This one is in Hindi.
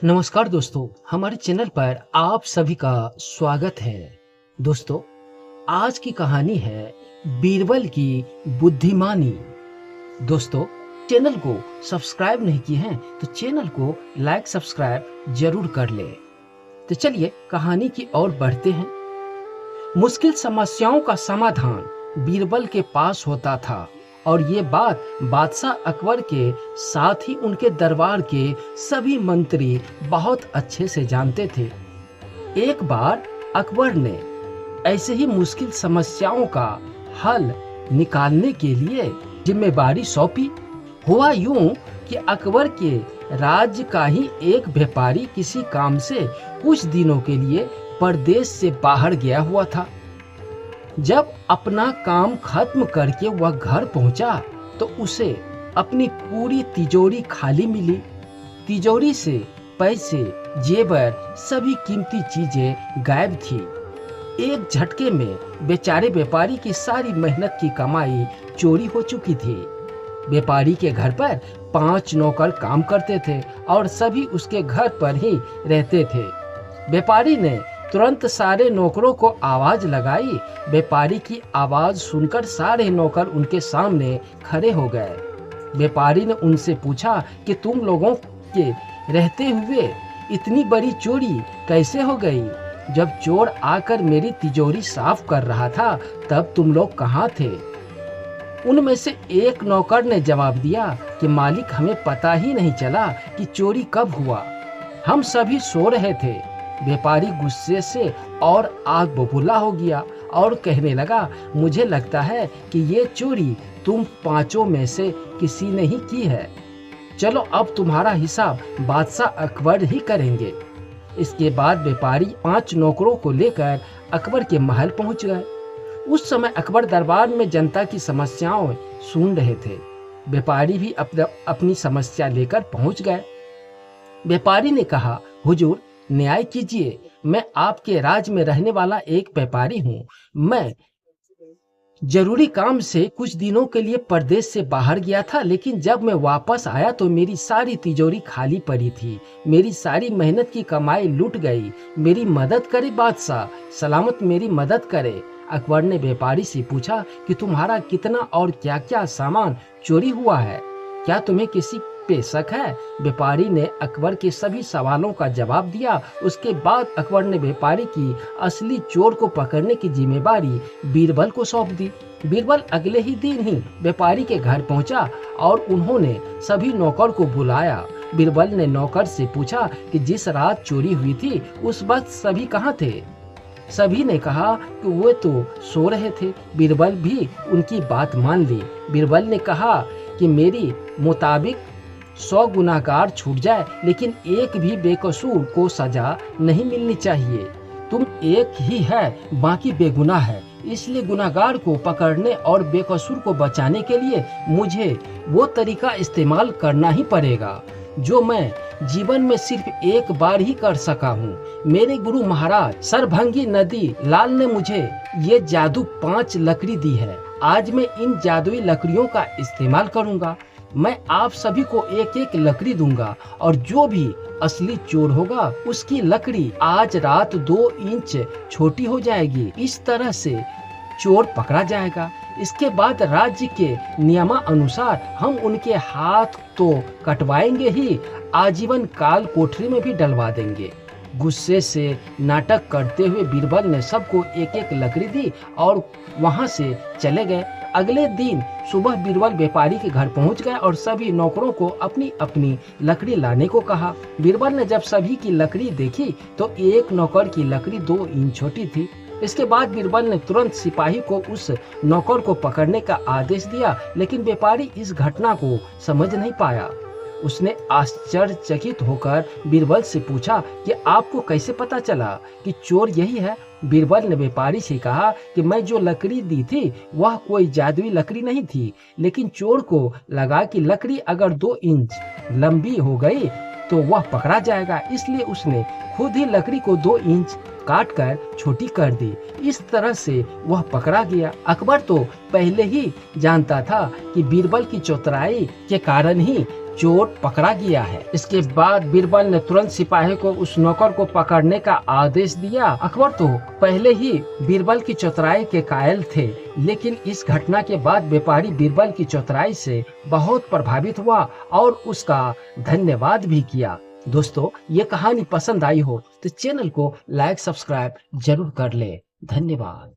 नमस्कार दोस्तों, हमारे चैनल पर आप सभी का स्वागत है। दोस्तों, आज की कहानी है बीरबल की बुद्धिमानी। दोस्तों, चैनल को सब्सक्राइब नहीं किए हैं तो चैनल को लाइक सब्सक्राइब जरूर कर ले। तो चलिए कहानी की ओर बढ़ते हैं। मुश्किल समस्याओं का समाधान बीरबल के पास होता था और ये बात बादशाह अकबर के साथ ही उनके दरबार के सभी मंत्री बहुत अच्छे से जानते थे। एक बार अकबर ने ऐसे ही मुश्किल समस्याओं का हल निकालने के लिए जिम्मेदारी सौंपी। हुआ यूं कि अकबर के राज्य का ही एक व्यापारी किसी काम से कुछ दिनों के लिए परदेश से बाहर गया हुआ था। जब अपना काम खत्म करके वह घर पहुंचा तो उसे अपनी पूरी तिजोरी खाली मिली। तिजोरी से पैसे, जेवर, सभी कीमती चीजें गायब थी। एक झटके में बेचारे व्यापारी की सारी मेहनत की कमाई चोरी हो चुकी थी। व्यापारी के घर पर 5 नौकर काम करते थे और सभी उसके घर पर ही रहते थे। व्यापारी ने तुरंत सारे नौकरों को आवाज लगाई। व्यापारी की आवाज सुनकर सारे नौकर उनके सामने खड़े हो गए। व्यापारी ने उनसे पूछा कि तुम लोगों के रहते हुए इतनी बड़ी चोरी कैसे हो गई? जब चोर आकर मेरी तिजोरी साफ कर रहा था तब तुम लोग कहाँ थे? उनमें से एक नौकर ने जवाब दिया कि मालिक, हमें पता ही नहीं चला कि चोरी कब हुआ। हम सभी सो रहे थे। व्यापारी गुस्से से और आग बबूला हो गया और कहने लगा, मुझे लगता है कि ये चोरी तुम 5 में से किसी ने ही की है। चलो अब तुम्हारा हिसाब बादशाह अकबर ही करेंगे। इसके बाद व्यापारी 5 नौकरों को लेकर अकबर के महल पहुंच गए। उस समय अकबर दरबार में जनता की समस्याएं सुन रहे थे। व्यापारी भी अपनी समस्या लेकर पहुंच गए। व्यापारी ने कहा, हुजूर न्याय कीजिए, मैं आपके राज्य में रहने वाला एक व्यापारी हूँ। मैं जरूरी काम से कुछ दिनों के लिए परदेश से बाहर गया था, लेकिन जब मैं वापस आया तो मेरी सारी तिजोरी खाली पड़ी थी। मेरी सारी मेहनत की कमाई लुट गई। मेरी मदद करे बादशाह, सलामत मेरी मदद करे। अकबर ने व्यापारी से पूछा कि तुम्हारा कितना और क्या क्या सामान चोरी हुआ है? क्या तुम्हें किसी पे शक है? व्यापारी ने अकबर के सभी सवालों का जवाब दिया। उसके बाद अकबर ने व्यापारी की असली चोर को पकड़ने की जिम्मेदारी बीरबल को सौंप दी। बीरबल अगले ही दिन ही व्यापारी के घर पहुंचा और उन्होंने सभी नौकर को बुलाया। बीरबल ने नौकर से पूछा कि जिस रात चोरी हुई थी उस वक्त सभी कहाँ थे? सभी ने कहा कि वे तो सो रहे थे। बीरबल भी उनकी बात मान ली। बीरबल ने कहा कि मेरी मुताबिक 100 गुनाहगार छूट जाए, लेकिन एक भी बेकसूर को सजा नहीं मिलनी चाहिए। तुम एक ही है, बाकी बेगुनाह है। इसलिए गुनाहगार को पकड़ने और बेकसूर को बचाने के लिए मुझे वो तरीका इस्तेमाल करना ही पड़ेगा जो मैं जीवन में सिर्फ एक बार ही कर सका हूँ। मेरे गुरु महाराज सरभंगी नदी लाल ने मुझे ये जादू 5 लकड़ी दी है। आज मैं इन जादुई लकड़ियों का इस्तेमाल करूँगा। मैं आप सभी को एक एक लकड़ी दूंगा और जो भी असली चोर होगा उसकी लकड़ी आज रात 2 इंच छोटी हो जाएगी। इस तरह से चोर पकड़ा जाएगा। इसके बाद राज्य के नियमानुसार हम उनके हाथ तो कटवाएंगे ही, आजीवन काल कोठरी में भी डलवा देंगे। गुस्से से नाटक करते हुए बीरबल ने सबको एक एक लकड़ी दी और वहां से चले गए। अगले दिन सुबह बीरबल व्यापारी के घर पहुंच गए और सभी नौकरों को अपनी अपनी लकड़ी लाने को कहा। बीरबल ने जब सभी की लकड़ी देखी तो एक नौकर की लकड़ी 2 इंच छोटी थी। इसके बाद बीरबल ने तुरंत सिपाही को उस नौकर को पकड़ने का आदेश दिया, लेकिन व्यापारी इस घटना को समझ नहीं पाया। उसने आश्चर्यचकित होकर बीरबल से पूछा कि आपको कैसे पता चला कि चोर यही है? बीरबल ने व्यापारी से कहा कि मैं जो लकड़ी दी थी वह कोई जादुई लकड़ी नहीं थी, लेकिन चोर को लगा कि लकड़ी अगर 2 इंच लंबी हो गई तो वह पकड़ा जाएगा, इसलिए उसने खुद ही लकड़ी को 2 इंच काट कर छोटी कर दी। इस तरह से वह पकड़ा गया। अकबर तो पहले ही जानता था कि बीरबल की चतुराई के कारण ही चोट पकड़ा गया है। इसके बाद बीरबल ने तुरंत सिपाही को उस नौकर को पकड़ने का आदेश दिया। अकबर तो पहले ही बीरबल की चतुराई के कायल थे, लेकिन इस घटना के बाद व्यापारी बीरबल की चतुराई से बहुत प्रभावित हुआ और उसका धन्यवाद भी किया। दोस्तों, ये कहानी पसंद आई हो तो चैनल को लाइक सब्सक्राइब जरूर कर ले। धन्यवाद।